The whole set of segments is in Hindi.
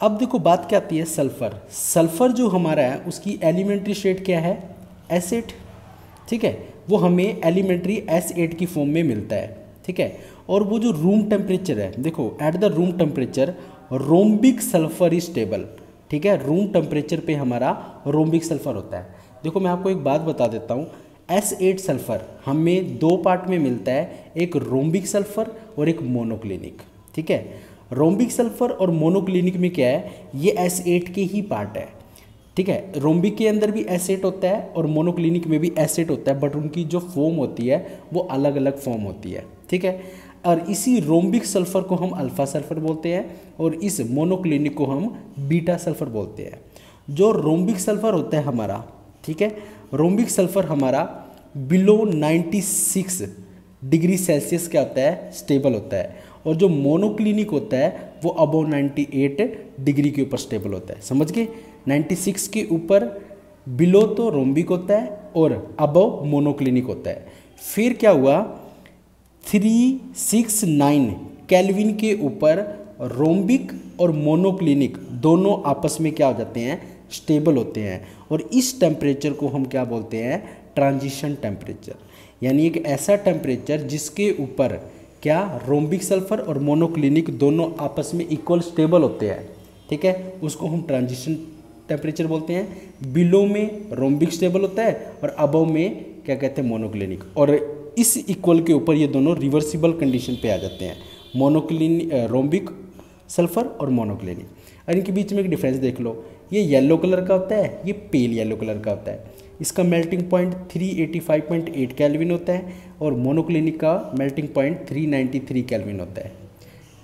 अब देखो बात क्या आती है सल्फ़र। सल्फ़र जो हमारा है उसकी एलिमेंट्री स्टेट क्या है, S8, ठीक है, वो हमें एलिमेंट्री S8 की फॉर्म में मिलता है, ठीक है। और वो जो रूम टेम्परेचर है, देखो at the room temperature rhombic sulphur is stable, ठीक है, रूम टेम्परेचर पे हमारा रोम्बिक सल्फर होता है। देखो मैं आपको एक बात बता देता हूँ, S8 सल्फर हमें दो पार्ट में मिलता है, एक रोम्बिक सल्फर और एक मोनोक्लिनिक, ठीक है। रोम्बिक सल्फर और मोनोक्लिनिक में क्या है, ये S8 के ही पार्ट है, ठीक है। रोम्बिक के अंदर भी S8 होता है और मोनोक्लिनिक में भी S8 होता है, बट उनकी जो फॉर्म होती है वो अलग अलग फॉर्म होती है, ठीक है। और इसी रोम्बिक सल्फर को हम अल्फा सल्फर बोलते हैं और इस मोनोक्लिनिक को हम बीटा सल्फर बोलते हैं। जो रोम्बिक सल्फर होता है हमारा, ठीक है, रोम्बिक सल्फर हमारा बिलो 96 डिग्री सेल्सियस क्या होता है, स्टेबल होता है। और जो मोनोक्लिनिक होता है वो अबव 98 डिग्री के ऊपर स्टेबल होता है, समझ गए। 96 के ऊपर बिलो तो रोम्बिक होता है और अबव मोनोक्लिनिक होता है। फिर क्या हुआ, 369 केल्विन के ऊपर रोम्बिक और मोनोक्लिनिक दोनों आपस में क्या हो जाते हैं, स्टेबल होते हैं। और इस टेम्परेचर को हम क्या बोलते हैं, ट्रांजिशन टेम्परेचर, यानी एक ऐसा टेम्परेचर जिसके ऊपर क्या रोम्बिक सल्फर और मोनोक्लिनिक दोनों आपस में इक्वल स्टेबल होते हैं, ठीक है, उसको हम ट्रांजिशन टेम्परेचर बोलते हैं। बिलो में रोम्बिक स्टेबल होता है और अबव में क्या कहते हैं, मोनोक्लिनिक। और इस इक्वल के ऊपर ये दोनों रिवर्सिबल कंडीशन पे आ जाते हैं, मोनोक्लिनिक रोम्बिक सल्फर और मोनोक्लिनिक। और इनके बीच में एक डिफरेंस देख लो, ये येलो कलर का होता है, ये पेल येलो कलर का होता है। इसका मेल्टिंग पॉइंट 385.8 केल्विन होता है और मोनोक्लिनिक का मेल्टिंग पॉइंट 393 केल्विन होता है।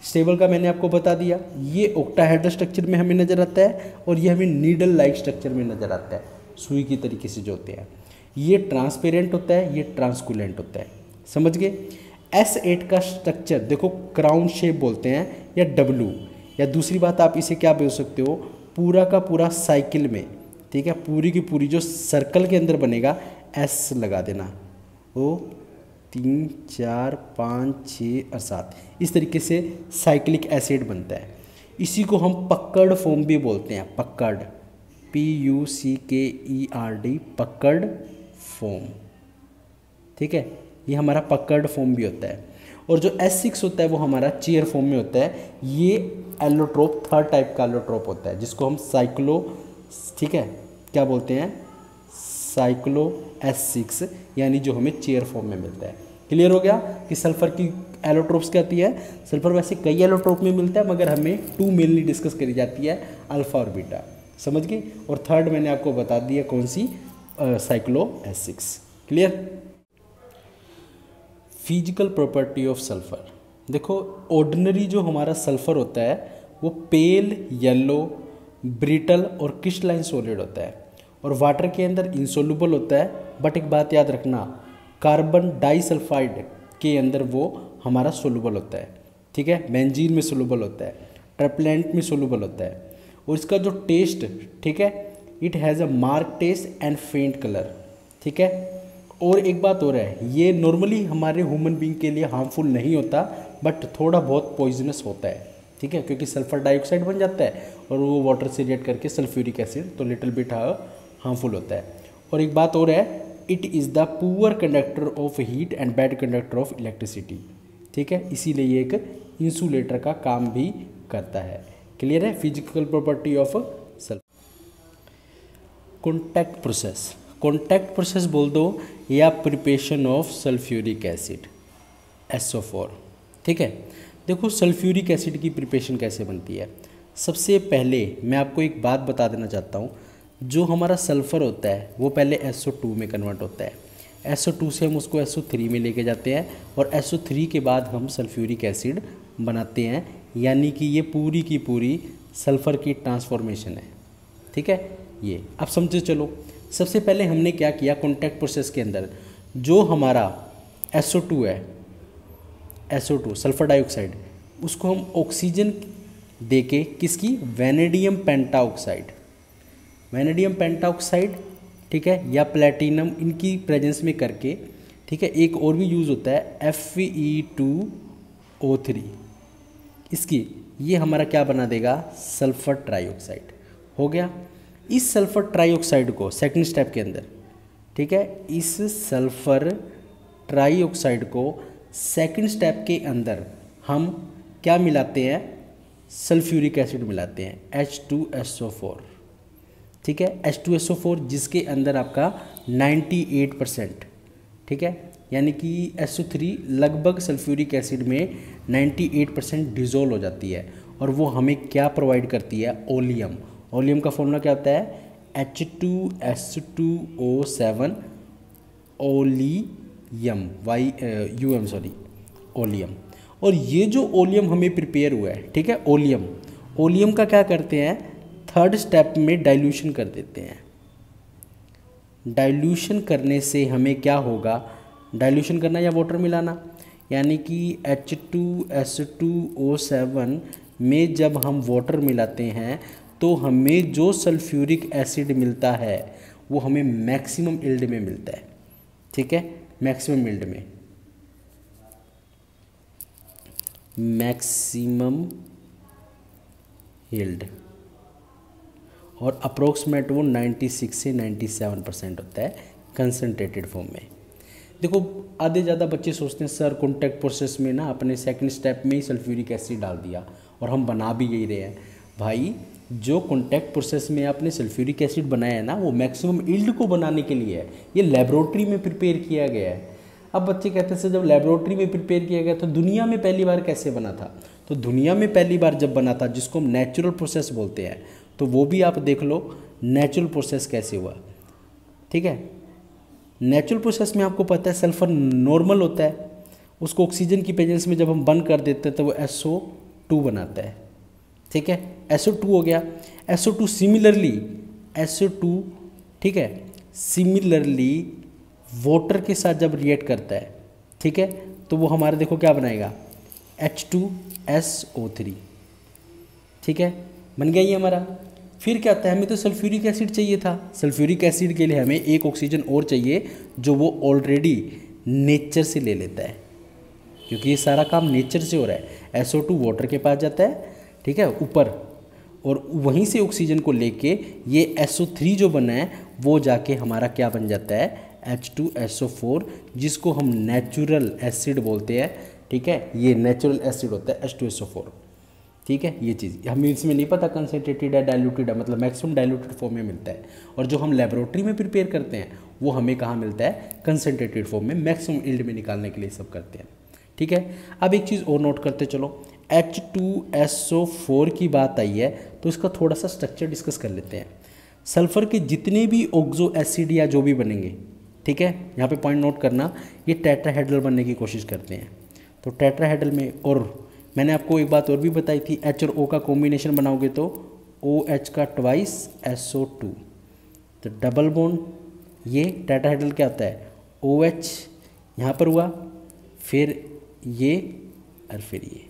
स्टेबल का मैंने आपको बता दिया, ये ऑक्टाहेड्रल स्ट्रक्चर में हमें नज़र आता है और ये हमें नीडल लाइक स्ट्रक्चर में नज़र आता है, सुई की तरीके से जो होते हैं। ये ट्रांसपेरेंट होता है, ये ट्रांसकुलेंट होता है, समझ गए। S8 का स्ट्रक्चर देखो क्राउन शेप बोलते हैं या W, या दूसरी बात आप इसे क्या बोल सकते हो, पूरा का पूरा साइकिल में, ठीक है, पूरी की पूरी जो सर्कल के अंदर बनेगा S लगा देना, वो 3 4 5 6 और 7 इस तरीके से साइक्लिक एसिड बनता है। इसी को हम पक्कड़ फॉर्म भी बोलते हैं, पक्कड़, PUCKERD, पक्कड़ फॉर्म, ठीक है, ये हमारा पक्कड़ फॉर्म भी होता है। और जो S6 होता है वो हमारा चेयर फॉर्म में होता है। ये एलोट्रोप, थर्ड टाइप का एलोट्रोप होता है जिसको हम साइक्लो, ठीक है, क्या बोलते हैं, साइक्लो S6, यानी जो हमें चेयर फॉर्म में मिलता है। क्लियर हो गया कि सल्फर की एलोट्रोप्स क्या आती है। सल्फर वैसे कई एलोट्रोप में मिलता है मगर हमें 2 मेनली डिस्कस करी जाती है, अल्फा और बीटा, समझ गए। और थर्ड मैंने आपको बता दिया कौन सी, cyclo S6। Clear. Physical property of sulphur, देखो ऑर्डिनरी जो हमारा सल्फर होता है वो पेल येलो, ब्रिटल और क्रिस्टलाइन सॉलिड होता है और वाटर के अंदर इंसोल्यूबल होता है। बट एक बात याद रखना, कार्बन डाइसल्फाइड के अंदर वो हमारा सोलूबल होता है, ठीक है, बेंजीन में सोलूबल होता है, ट्रिप्लेंट में सोलूबल होता है। और इसका जो टेस्ट, ठीक है, it has a mark test and faint colour, ठीक है। और एक बात और है, ये नॉर्मली हमारे ह्यूमन बीइंग के लिए हार्मफुल नहीं होता बट थोड़ा बहुत पॉइजनस होता है, ठीक है, क्योंकि सल्फर डाइऑक्साइड बन जाता है और वो वाटर से रिएक्ट करके सल्फ्यूरिक एसिड, तो लिटिल बिट हार्मफुल होता है। और एक बात और है, it is the poor conductor of heat and bad conductor of electricity, ठीक है, इसीलिए ये एक इंसुलेटर का काम भी करता है। क्लियर है। Physical property of sulphur. Contact process, contact process बोल दो या preparation of sulphuric acid SO4, ठीक है। देखो सल्फ्यूरिक एसिड की प्रिपरेशन कैसे बनती है। सबसे पहले मैं आपको एक बात बता देना चाहता हूँ, जो हमारा सल्फ़र होता है वो पहले SO2 में कन्वर्ट होता है, SO2 से हम उसको SO3 में लेके जाते हैं और SO3 के बाद हम सल्फ्यूरिक एसिड बनाते हैं, यानी कि ये पूरी की पूरी सल्फ़र की ट्रांसफॉर्मेशन है, ठीक है। ये अब समझो, चलो सबसे पहले हमने क्या किया, कॉन्टैक्ट प्रोसेस के अंदर जो हमारा SO2 है, SO2 सल्फर डाइऑक्साइड, उसको हम ऑक्सीजन देके किसकी, वैनेडियम पेंटाऑक्साइड, वैनेडियम पेंटाऑक्साइड, ठीक है, या प्लेटिनम, इनकी प्रेजेंस में करके, ठीक है। एक और भी यूज़ होता है FeO3, इसकी ये हमारा क्या बना देगा, सल्फर ट्राईऑक्साइड हो गया। इस सल्फर ट्राईऑक्साइड को सेकंड स्टेप के अंदर, ठीक है, इस सल्फर ट्राईऑक्साइड को सेकंड स्टेप के अंदर हम क्या मिलाते हैं, सल्फ्यूरिक एसिड मिलाते हैं H2SO4, ठीक है, H2SO4 जिसके अंदर आपका 98%, ठीक है, यानी कि SO3 लगभग सल्फ्यूरिक एसिड में 98% डिज़ोल्व हो जाती है और वो हमें क्या प्रोवाइड करती है, ओलियम। ओलियम का फॉर्मूला क्या होता है, H2S2O7 ओलियम, ओलियम। और ये जो ओलियम हमें प्रिपेयर हुआ है, ठीक है, ओलियम का क्या करते हैं, थर्ड स्टेप में डाइल्यूशन कर देते हैं। डाइल्यूशन करने से हमें क्या होगा, डाइल्यूशन करना या वाटर मिलाना, यानी कि H2S2O7 में जब हम वाटर मिलाते हैं तो हमें जो सल्फ्यूरिक एसिड मिलता है वो हमें मैक्सिमम यील्ड में मिलता है, ठीक है, मैक्सिमम यील्ड में, मैक्सिमम यील्ड, और अप्रोक्सीमेट वो 96 से 97% होता है कंसनट्रेटेड फॉर्म में। देखो आधे ज़्यादा बच्चे सोचते हैं सर कॉन्टैक्ट प्रोसेस में ना अपने सेकंड स्टेप में ही सल्फ्यूरिक एसिड डाल दिया और हम बना भी यही रहे हैं। भाई जो कॉन्टैक्ट प्रोसेस में आपने सल्फ्यूरिक एसिड बनाया है ना वो मैक्सिमम यील्ड को बनाने के लिए है, ये लेबोरेटरी में प्रिपेयर किया गया है। अब बच्चे कहते हैं सर जब लेबोरेटरी में प्रिपेयर किया गया तो दुनिया में पहली बार कैसे बना था, तो दुनिया में पहली बार जब बना था जिसको हम नेचुरल प्रोसेस बोलते हैं, तो वो भी आप देख लो नेचुरल प्रोसेस कैसे हुआ, ठीक है। नेचुरल प्रोसेस में आपको पता है सल्फर नॉर्मल होता है, उसको ऑक्सीजन की प्रेजेंस में जब हम बंद कर देते हैं तो वो SO2 बनाता है, ठीक है, SO2 हो गया। SO2 सिमिलरली SO2, ठीक है, सिमिलरली वाटर के साथ जब रिएक्ट करता है, ठीक है, तो वो हमारा देखो क्या बनाएगा, H2SO3, ठीक है, बन गया ये हमारा। फिर क्या होता है, हमें तो सल्फ्यूरिक एसिड चाहिए था, सल्फ्यूरिक एसिड के लिए हमें एक ऑक्सीजन और चाहिए जो वो ऑलरेडी नेचर से ले लेता है, क्योंकि ये सारा काम नेचर से हो रहा है। SO2 वाटर के पास जाता है, ठीक है, ऊपर, और वहीं से ऑक्सीजन को लेके ये SO3 जो बना है वो जाके हमारा क्या बन जाता है, H2SO4, जिसको हम नेचुरल एसिड बोलते हैं, ठीक है, ये नेचुरल एसिड होता है H2SO4, ठीक है। ये चीज़ हमें इसमें नहीं पता कंसनट्रेटेड है डाइल्यूटेड है, मतलब मैक्सिमम डाइल्यूटेड फॉर्म में मिलता है, और जो हम लेबोरेटरी में प्रिपेयर करते हैं वो हमें कहाँ मिलता है, कंसनट्रेटेड फॉर्म में, मैक्सिमम यील्ड में निकालने के लिए सब करते हैं, ठीक है। अब एक चीज़ और नोट करते चलो, H2SO4 की बात आई है तो इसका थोड़ा सा स्ट्रक्चर डिस्कस कर लेते हैं। सल्फर के जितने भी ऑक्सो एसिड या जो भी बनेंगे, ठीक है, यहाँ पे पॉइंट नोट करना, ये टेट्राहेड्रल बनने की कोशिश करते हैं। तो टेट्राहेड्रल में, और मैंने आपको एक बात और भी बताई थी, H और O का कॉम्बिनेशन बनाओगे तो OH का ट्वाइस SO2, तो डबल बॉन्ड, ये टेट्राहेड्रल क्या होता है, OH यहाँ पर हुआ, फिर ये और फिर ये,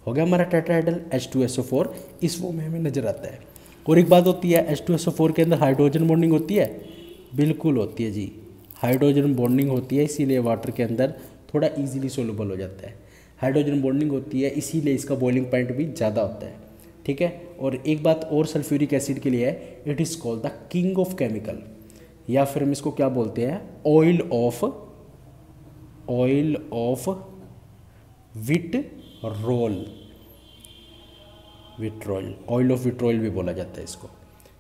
हो गया हमारा टेट्राहेड्रल H2SO4, इस फॉर्म में हमें नजर आता है। और एक बात होती है, H2SO4 के अंदर हाइड्रोजन बॉन्डिंग होती है, बिल्कुल होती है जी, हाइड्रोजन बॉन्डिंग होती है, इसीलिए वाटर के अंदर थोड़ा इजीली सोलूबल हो जाता है। हाइड्रोजन बॉन्डिंग होती है इसीलिए इसका बॉइलिंग पॉइंट भी ज़्यादा होता है, ठीक है। और एक बात और सल्फ्यूरिक एसिड के लिए है, it is called the king of chemical, या फिर हम इसको क्या बोलते हैं, oil of vitriol, oil of vitriol भी बोला जाता है इसको,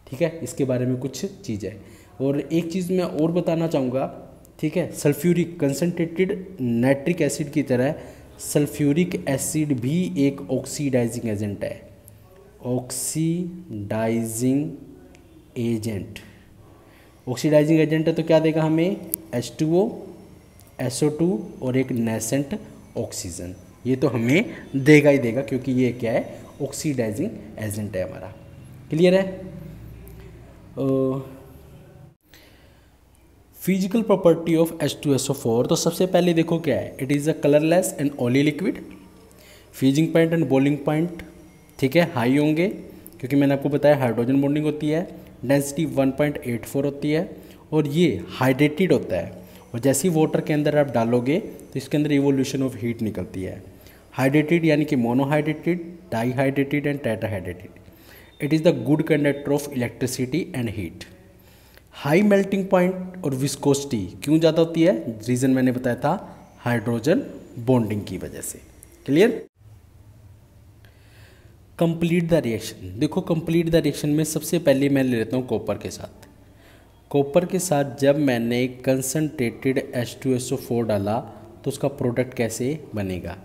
ठीक है। इसके बारे में कुछ चीज़ है। और एक चीज़ मैं और बताना चाहूँगा, ठीक है, सल्फ्यूरिक कंसनट्रेटेड नाइट्रिक एसिड की तरह सल्फ्यूरिक एसिड भी एक ऑक्सीडाइजिंग एजेंट है, ऑक्सीडाइजिंग एजेंट है, तो क्या देगा हमें, H2O, SO2 और एक नेसेंट ऑक्सीजन, ये तो हमें देगा ही देगा, क्योंकि ये क्या है, ऑक्सीडाइजिंग एजेंट है हमारा। क्लियर है। फिजिकल प्रॉपर्टी ऑफ H2SO4, तो सबसे पहले देखो क्या है, it is a colourless and oily liquid, freezing point and boiling point, ठीक है, हाई होंगे, क्योंकि मैंने आपको बताया हाइड्रोजन बॉन्डिंग होती है, डेंसिटी 1.84 होती है, और ये हाइड्रेटेड होता है, और जैसे ही वाटर के अंदर आप डालोगे तो इसके अंदर इवोल्यूशन ऑफ हीट निकलती है। हाइड्रेटेड यानी कि monohydrated, dihydrated and tetrahydrated. It is the good conductor of electricity and heat. High melting point और विस्कोसिटी क्यों ज़्यादा होती है? रीज़न मैंने बताया था, हाइड्रोजन बॉन्डिंग की वजह से। क्लियर? Complete the reaction. देखो कंप्लीट द रिएक्शन में सबसे पहले मैं ले लेता हूँ कॉपर के साथ। कॉपर के साथ जब मैंने कंसनट्रेटेड H2SO4 डाला तो उसका प्रोडक्ट कैसे बनेगा?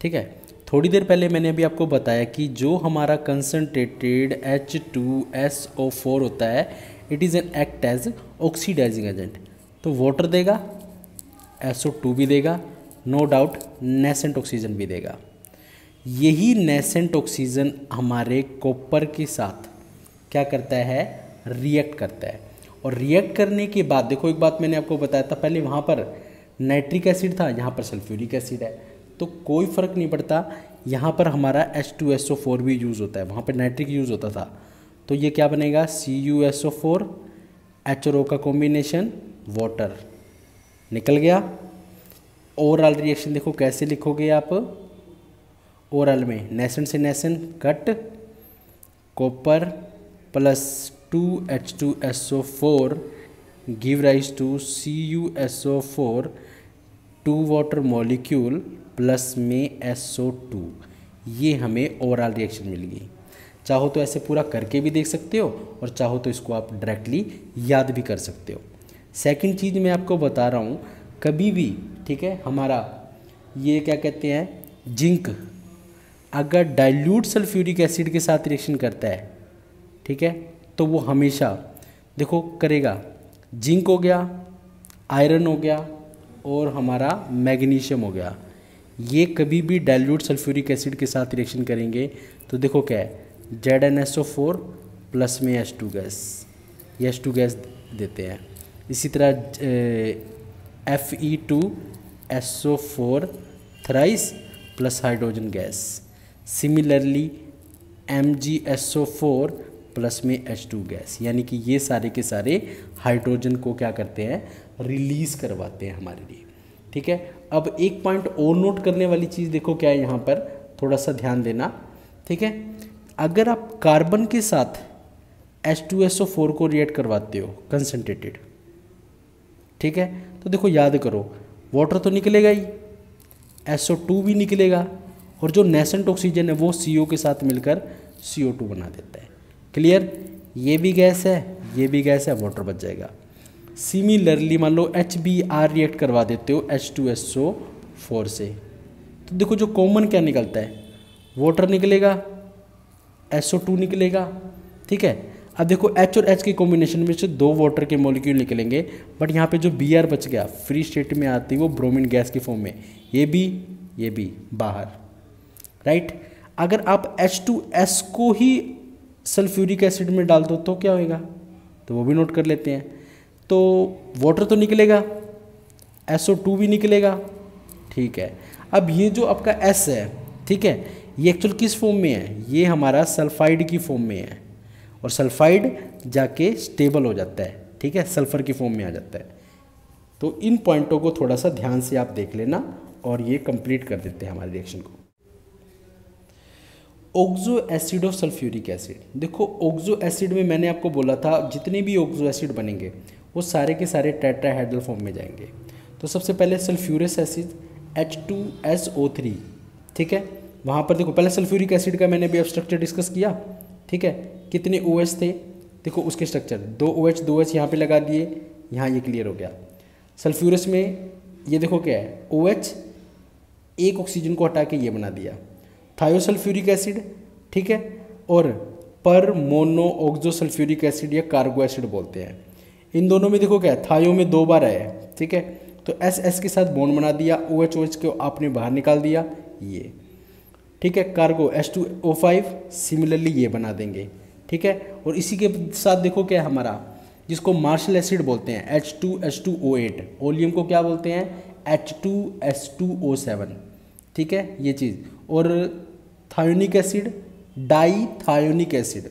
ठीक है, थोड़ी देर पहले मैंने अभी आपको बताया कि जो हमारा कंसनट्रेटेड H2SO4 होता है, it is an act as oxidizing agent. तो वाटर देगा, SO2 भी देगा, नो डाउट नेसेंट ऑक्सीजन भी देगा। यही नेसेंट ऑक्सीजन हमारे कॉपर के साथ क्या करता है? रिएक्ट करता है। और रिएक्ट करने के बाद देखो, एक बात मैंने आपको बताया था पहले, वहाँ पर नाइट्रिक एसिड था, यहाँ पर सल्फ्यूरिक एसिड है, तो कोई फ़र्क नहीं पड़ता। यहाँ पर हमारा H2SO4 भी यूज़ होता है, वहाँ पर नाइट्रिक यूज़ होता था। तो ये क्या बनेगा? CuSO4, H और O का कॉम्बिनेशन, वाटर निकल गया। ओवरऑल रिएक्शन देखो कैसे लिखोगे आप? ओरल में नेसेंट से nascent cut, copper plus 2H2SO4 give rise to CuSO4, 2 water molecule plus में SO2। ये हमें ओवरऑल रिएक्शन मिल गई। चाहो तो ऐसे पूरा करके भी देख सकते हो और चाहो तो इसको आप डायरेक्टली याद भी कर सकते हो। सेकंड चीज़ मैं आपको बता रहा हूँ, कभी भी ठीक है, हमारा ये क्या कहते हैं, जिंक अगर डाइल्यूट सल्फ्यूरिक एसिड के साथ रिएक्शन करता है, ठीक है, तो वो हमेशा देखो करेगा, जिंक हो गया, आयरन हो गया और हमारा मैग्नीशियम हो गया, ये कभी भी डाइल्यूट सल्फ्यूरिक एसिड के साथ रिएक्शन करेंगे तो देखो क्या है, ZnSO4 प्लस में H2 गैस, ये H2 गैस देते हैं। इसी तरह Fe2SO4 thrice plus hydrogen gas, similarly MgSO4 plus में H2 गैस, यानी कि ये सारे के सारे हाइड्रोजन को क्या करते हैं, रिलीज़ करवाते हैं हमारे लिए। ठीक है, अब एक पॉइंट और नोट करने वाली चीज़ देखो क्या है, यहाँ पर थोड़ा सा ध्यान देना। ठीक है, अगर आप कार्बन के साथ H2SO4 को रिएक्ट करवाते हो कंसनट्रेटेड, ठीक है, तो देखो याद करो, वाटर तो निकलेगा ही, SO2 भी निकलेगा और जो नेसेंट ऑक्सीजन है वो CO के साथ मिलकर CO2 बना देता है। क्लियर? ये भी गैस है, ये भी गैस है, वाटर बच जाएगा। सिमिलरली मान लो HBr रिएक्ट करवा देते हो H2SO4 से, तो देखो जो कॉमन क्या निकलता है, वाटर निकलेगा, SO2 निकलेगा। ठीक है, अब देखो H और H के कॉम्बिनेशन में से 2 वाटर के मॉलिक्यूल निकलेंगे, बट यहाँ पे जो Br बच गया फ्री स्टेट में आती है वो ब्रोमीन गैस के फॉर्म में, ये भी बाहर, राइट। अगर आप H2S को ही सल्फ्यूरिक एसिड में डाल दो तो क्या होएगा, तो वो भी नोट कर लेते हैं। तो वाटर तो निकलेगा, SO2 भी निकलेगा। ठीक है, अब ये जो आपका S है, ठीक है, ये एक्चुअल किस फॉर्म में है, ये हमारा सल्फाइड की फॉर्म में है और सल्फाइड जाके स्टेबल हो जाता है, ठीक है, सल्फर की फॉर्म में आ जाता है। तो इन पॉइंटों को थोड़ा सा ध्यान से आप देख लेना और ये कंप्लीट कर देते हैं हमारे रिएक्शन को। ऑक्सो एसिड और सल्फ्यूरिक एसिड, देखो ऑक्सो एसिड में मैंने आपको बोला था जितने भी ऑक्सो एसिड बनेंगे वो सारे के सारे टेट्राहेड्रल फॉर्म में जाएंगे। तो सबसे पहले सल्फ्यूरिक एसिड H2SO3, ठीक है, वहाँ पर देखो पहले सल्फ्यूरिक एसिड का मैंने भी अब स्ट्रक्चर डिस्कस किया। ठीक है, कितने OH थे, देखो उसके स्ट्रक्चर 2 OH यहाँ पे लगा दिए, यहाँ ये क्लियर हो गया। सल्फ्यूरस में ये देखो क्या है, OH एक ऑक्सीजन को हटा के ये बना दिया, थायोसल्फ्यूरिक एसिड, ठीक है, और पर मोनो ऑक्सो सल्फ्यूरिक एसिड या कार्गो एसिड बोलते हैं। इन दोनों में देखो क्या है, थायो में 2 बार आया है, ठीक है, तो SS के साथ बॉन्ड बना दिया, OH को आपने बाहर निकाल दिया, ये ठीक है, कार्गो H2O5 सिमिलरली ये बना देंगे। ठीक है, और इसी के साथ देखो क्या है हमारा, जिसको मार्शल एसिड बोलते हैं H2H2O8, ओलियम को क्या बोलते हैं H2S2O7, ठीक है, ये चीज़, और thionic acid dithionic acid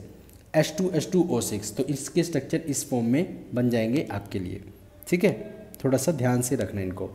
H2H2O6, तो इसके स्ट्रक्चर इस फॉर्म में बन जाएंगे आपके लिए। ठीक है, थोड़ा सा ध्यान से रखना इनको।